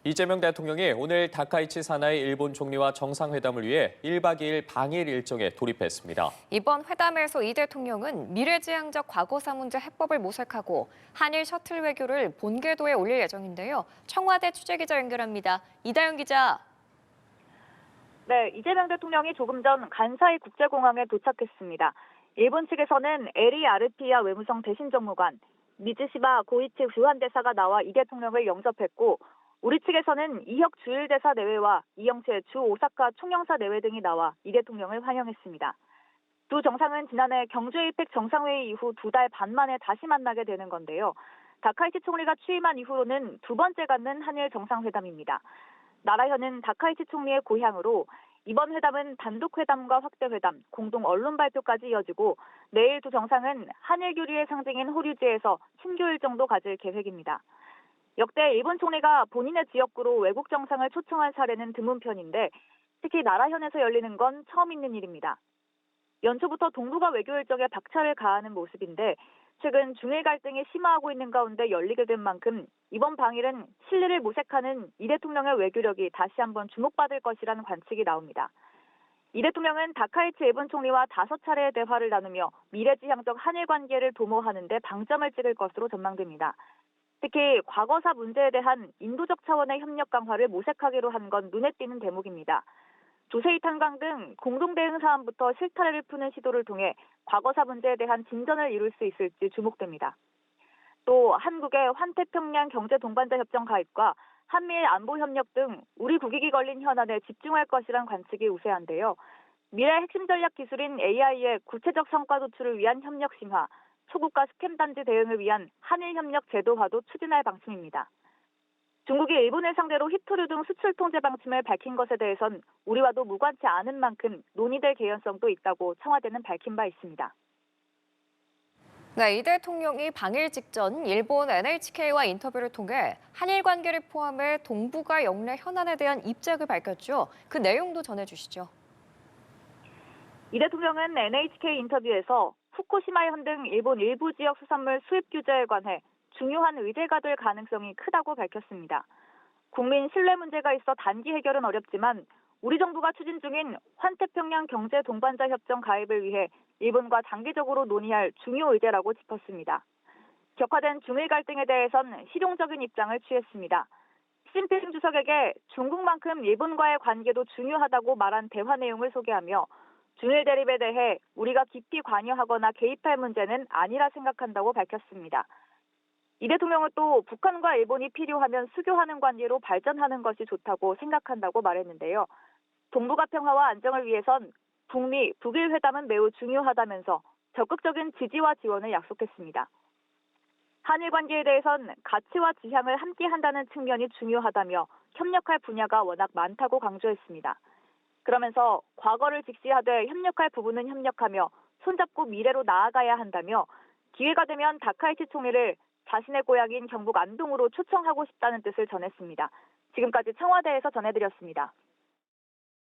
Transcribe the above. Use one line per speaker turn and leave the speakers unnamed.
이재명 대통령이 오늘 다카이치 사나이 일본 총리와 정상회담을 위해 1박 2일 방일 일정에 돌입했습니다.
이번 회담에서 이 대통령은 미래지향적 과거사 문제 해법을 모색하고 한일 셔틀 외교를 본궤도에 올릴 예정인데요. 청와대 취재기자 연결합니다. 이다영 기자.
네, 이재명 대통령이 조금 전 간사이 국제공항에 도착했습니다. 일본 측에서는 에리 아르피야 외무성 대신정무관, 미즈시바 고이치 주한대사가 나와 이 대통령을 영접했고, 우리 측에서는 이혁 주일대사 내외와 이영채 주 오사카 총영사 내외 등이 나와 이 대통령을 환영했습니다. 두 정상은 지난해 경주 에이펙 정상회의 이후 2달 반 만에 다시 만나게 되는 건데요. 다카이치 총리가 취임한 이후로는 두 번째 갖는 한일 정상회담입니다. 나라현은 다카이치 총리의 고향으로 이번 회담은 단독회담과 확대회담, 공동 언론 발표까지 이어지고 내일 두 정상은 한일 교류의 상징인 호류지에서 신교 일정도 가질 계획입니다. 역대 일본 총리가 본인의 지역구로 외국 정상을 초청한 사례는 드문 편인데 특히 나라현에서 열리는 건 처음 있는 일입니다. 연초부터 동북아 외교 일정에 박차를 가하는 모습인데 최근 중일 갈등이 심화하고 있는 가운데 열리게 된 만큼 이번 방일은 실리를 모색하는 이 대통령의 외교력이 다시 한번 주목받을 것이라는 관측이 나옵니다. 이 대통령은 다카이치 일본 총리와 5차례의 대화를 나누며 미래지향적 한일 관계를 도모하는 데 방점을 찍을 것으로 전망됩니다. 특히 과거사 문제에 대한 인도적 차원의 협력 강화를 모색하기로 한 건 눈에 띄는 대목입니다. 조세이 탄광 등 공동 대응 사안부터 실타래를 푸는 시도를 통해 과거사 문제에 대한 진전을 이룰 수 있을지 주목됩니다. 또 한국의 환태평양 경제동반자 협정 가입과 한미일 안보협력 등 우리 국익이 걸린 현안에 집중할 것이란 관측이 우세한데요. 미래 핵심 전략 기술인 AI의 구체적 성과 도출을 위한 협력 심화, 초국가 스캠 단지 대응을 위한 한일 협력 제도화도 추진할 방침입니다. 중국이 일본을 상대로 히토류 등 수출 통제 방침을 밝힌 것에 대해선 우리와도 무관치 않은 만큼 논의될 개연성도 있다고 청와대는 밝힌 바 있습니다.
네, 이 대통령이 방일 직전 일본 NHK와 인터뷰를 통해 한일 관계를 포함해 동북아 영내 현안에 대한 입장을 밝혔죠. 그 내용도 전해주시죠.
이 대통령은 NHK 인터뷰에서 후쿠시마현 등 일본 일부 지역 수산물 수입 규제에 관해 중요한 의제가 될 가능성이 크다고 밝혔습니다. 국민 신뢰 문제가 있어 단기 해결은 어렵지만 우리 정부가 추진 중인 환태평양 경제 동반자 협정 가입을 위해 일본과 장기적으로 논의할 중요 의제라고 짚었습니다. 격화된 중일 갈등에 대해선 실용적인 입장을 취했습니다. 시진핑 주석에게 중국만큼 일본과의 관계도 중요하다고 말한 대화 내용을 소개하며 중일 대립에 대해 우리가 깊이 관여하거나 개입할 문제는 아니라 생각한다고 밝혔습니다. 이 대통령은 또 북한과 일본이 필요하면 수교하는 관계로 발전하는 것이 좋다고 생각한다고 말했는데요. 동북아 평화와 안정을 위해선 북미, 북일 회담은 매우 중요하다면서 적극적인 지지와 지원을 약속했습니다. 한일 관계에 대해선 가치와 지향을 함께 한다는 측면이 중요하다며 협력할 분야가 워낙 많다고 강조했습니다. 그러면서 과거를 직시하되 협력할 부분은 협력하며 손잡고 미래로 나아가야 한다며 기회가 되면 다카이치 총리를 자신의 고향인 경북 안동으로 초청하고 싶다는 뜻을 전했습니다. 지금까지 청와대에서 전해드렸습니다.